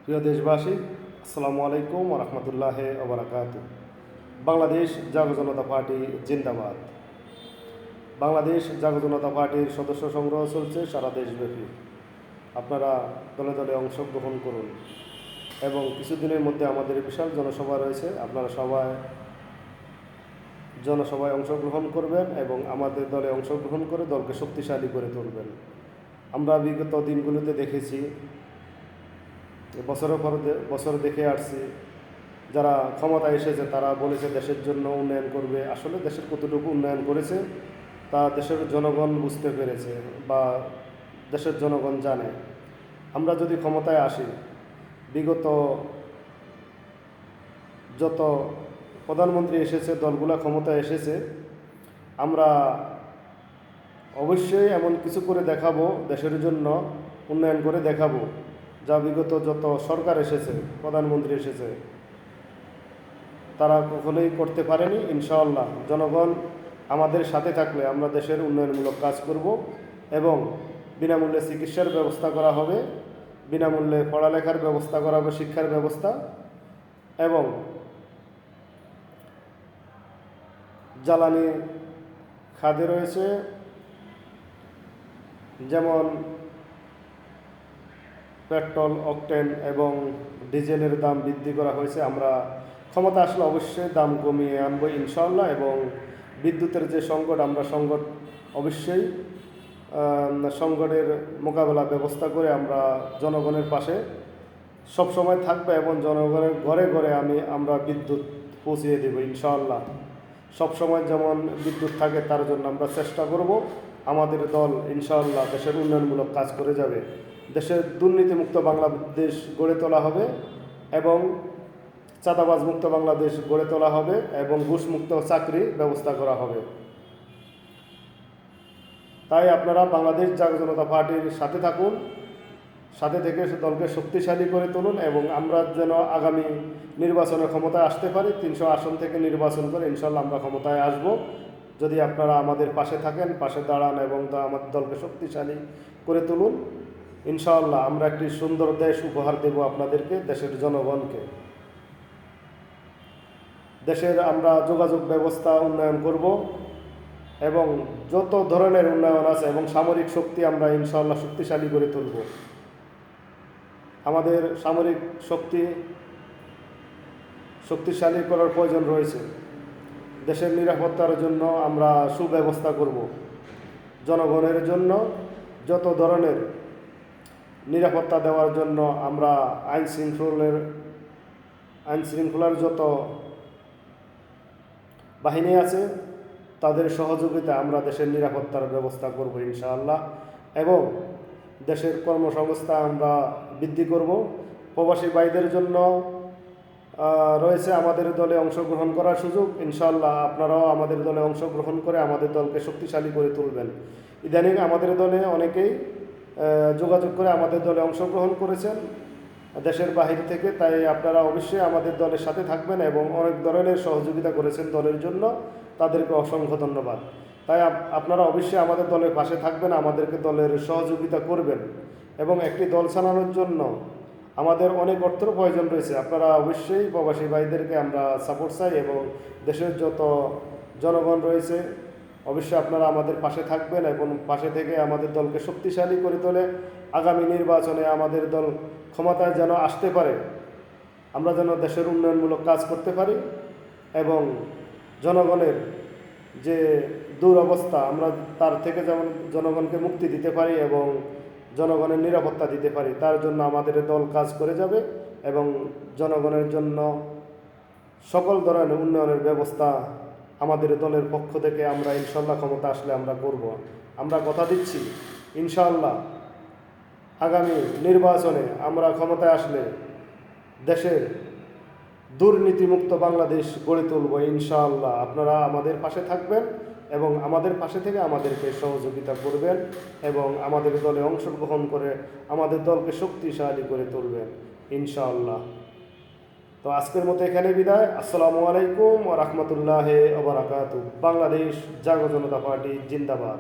প্রিয় দেশবাসী, আসসালামু আলাইকুম ওয়া রাহমাতুল্লাহি ওয়া বারাকাতুহু। বাংলাদেশ জাতীয় জনতা পার্টি জিন্দাবাদ। বাংলাদেশ জাতীয় জনতা পার্টির সদস্য সংগ্রহ চলছে সারা দেশব্যাপী। আপনারা দলে দলে অংশগ্রহণ করুন এবং কিছুদিনের মধ্যে আমাদের বিশাল জনসভা রয়েছে। আপনারা সবাই জনসভায় অংশগ্রহণ করবেন এবং আমাদের দলে অংশগ্রহণ করে দলকে শক্তিশালী করে তুলবেন। আমরা বিগত দিনগুলোতে দেখেছি, বছরের পর বছর দেখে আসছি, যারা ক্ষমতায় এসেছে তারা বলেছে দেশের জন্য উন্নয়ন করবে। আসলে দেশের কতটুকু উন্নয়ন করেছে তা দেশের জনগণ বুঝতে পেরেছে বা দেশের জনগণ জানে। আমরা যদি ক্ষমতায় আসি, বিগত যত প্রধানমন্ত্রী এসেছে, দলগুলা ক্ষমতায় এসেছে, আমরা অবশ্যই এমন কিছু করে দেখাবো, দেশের জন্য উন্নয়ন করে দেখাবো, যা বিগত যত সরকার এসেছে, প্রধানমন্ত্রী এসেছে, তারা কখনোই করতে পারেনি। ইনশাআল্লাহ জনগণ আমাদের সাথে থাকলে আমরা দেশের উন্নয়নমূলক কাজ করব এবং বিনামূল্যে চিকিৎসার ব্যবস্থা করা হবে, বিনামূল্যে পড়ালেখার ব্যবস্থা করা হবে, শিক্ষার ব্যবস্থা, এবং জ্বালানি খাতে রয়েছে যেমন পেট্রোল, অকটেন এবং ডিজেলের দাম বৃদ্ধি করা হয়েছে। আমরা ক্ষমতা আসলে অবশ্যই দাম কমিয়ে আনবো ইনশাআল্লাহ। এবং বিদ্যুতের যে সংকট, আমরা অবশ্যই সংকটের মোকাবেলা ব্যবস্থা করে আমরা জনগণের পাশে সবসময় থাকবো এবং জনগণের ঘরে ঘরে আমরা বিদ্যুৎ পৌঁছিয়ে দেব ইনশাআল্লাহ। সবসময় যেমন বিদ্যুৎ থাকে তার জন্য আমরা চেষ্টা করব। আমাদের দল ইনশাআল্লাহ দেশের উন্নয়নমূলক কাজ করে যাবে। দেশের দুর্নীতিমুক্ত বাংলাদেশ গড়ে তোলা হবে এবং চাঁদাবাজ মুক্ত বাংলাদেশ গড়ে তোলা হবে এবং ঘুষমুক্ত চাকরি ব্যবস্থা করা হবে। তাই আপনারা বাংলাদেশ জাতীয় জনতা পার্টির সাথে থাকুন, সাথে থেকে দলকে শক্তিশালী করে তুলুন এবং আমরা যেন আগামী নির্বাচনে ক্ষমতায় আসতে পারি। 300 আসন থেকে নির্বাচন করে ইনশাআল্লাহ আমরা ক্ষমতায় আসব। যদি আপনারা আমাদের পাশে থাকেন, পাশে দাঁড়ান এবং আমাদের দলকে শক্তিশালী করে তুলুন, ইনশাআল্লাহ আমরা একটি সুন্দর দেশ উপহার দেব আপনাদেরকে, দেশের জনগণকে। দেশের আমরা যোগাযোগ ব্যবস্থা উন্নয়ন করব এবং যত ধরনের উন্নয়ন আছে এবং সামরিক শক্তি আমরা ইনশাআল্লাহ শক্তিশালী করে তুলব। আমাদের সামরিক শক্তিশালী করার প্রয়োজন রয়েছে। দেশের নিরাপত্তার জন্য আমরা সুব্যবস্থা করব। জনগণের জন্য যত ধরনের নিরাপত্তা দেওয়ার জন্য আমরা আইন শৃঙ্খলার যত বাহিনী আছে তাদের সহযোগিতা আমরা দেশের নিরাপত্তার ব্যবস্থা করব ইনশাআল্লাহ। এবং দেশের কর্মসংস্থান আমরা বৃদ্ধি করব। প্রবাসী ভাইদের জন্য রয়েছে আমাদের দলে অংশগ্রহণ করার সুযোগ। ইনশাআল্লাহ আপনারাও আমাদের দলে অংশগ্রহণ করে আমাদের দলকে শক্তিশালী করে তুলবেন। ইদানিং আমাদের দলে অনেকেই যোগাযোগ করে আমাদের দলে অংশগ্রহণ করেছেন দেশের বাহির থেকে। তাই আপনারা অবশ্যই আমাদের দলের সাথে থাকবেন এবং অনেক ধরনের সহযোগিতা করেছেন দলের জন্য, তাদেরকে অসংখ্য ধন্যবাদ। তাই আপনারা অবশ্যই আমাদের দলের পাশে থাকবেন, আমাদেরকে দলের সহযোগিতা করবেন এবং একটি দল চালানোর জন্য আমাদের অনেক অর্থের প্রয়োজন রয়েছে। আপনারা অবশ্যই প্রবাসী ভাইদেরকে আমরা সাপোর্ট চাই এবং দেশের যত জনগণ রয়েছে অবশ্যই আপনারা আমাদের পাশে থাকবেন এবং পাশে থেকে আমাদের দলকে শক্তিশালী করে তোলে। আগামী নির্বাচনে আমাদের দল ক্ষমতায় যেন আসতে পারে, আমরা যেন দেশের উন্নয়নমূলক কাজ করতে পারি এবং জনগণের যে দুরবস্থা আমরা তার থেকে যেমন জনগণকে মুক্তি দিতে পারি এবং জনগণের নিরাপত্তা দিতে পারি, তার জন্য আমাদের দল কাজ করে যাবে এবং জনগণের জন্য সকল ধরনের উন্নয়নের ব্যবস্থা আমাদের দলের পক্ষ থেকে আমরা ইনশাআল্লাহ ক্ষমতা আসলে আমরা করব। আমরা কথা দিচ্ছি ইনশাআল্লাহ আগামী নির্বাচনে আমরা ক্ষমতায় আসলে দেশের দুর্নীতিমুক্ত বাংলাদেশ গড়ে তুলব ইনশাআল্লাহ। আপনারা আমাদের পাশে থাকবেন এবং আমাদের পাশে থেকে আমাদেরকে সহযোগিতা করবেন এবং আমাদের দলে অংশগ্রহণ করে আমাদের দলকে শক্তিশালী করে তুলবেন ইনশাআল্লাহ। তো আজকের মতো এখানে বিদায়। আসসালামু আলাইকুম ওয়া রাহমাতুল্লাহি ওয়া বারাকাতুহু। বাংলাদেশ জাতীয় জনতা পার্টি জিন্দাবাদ।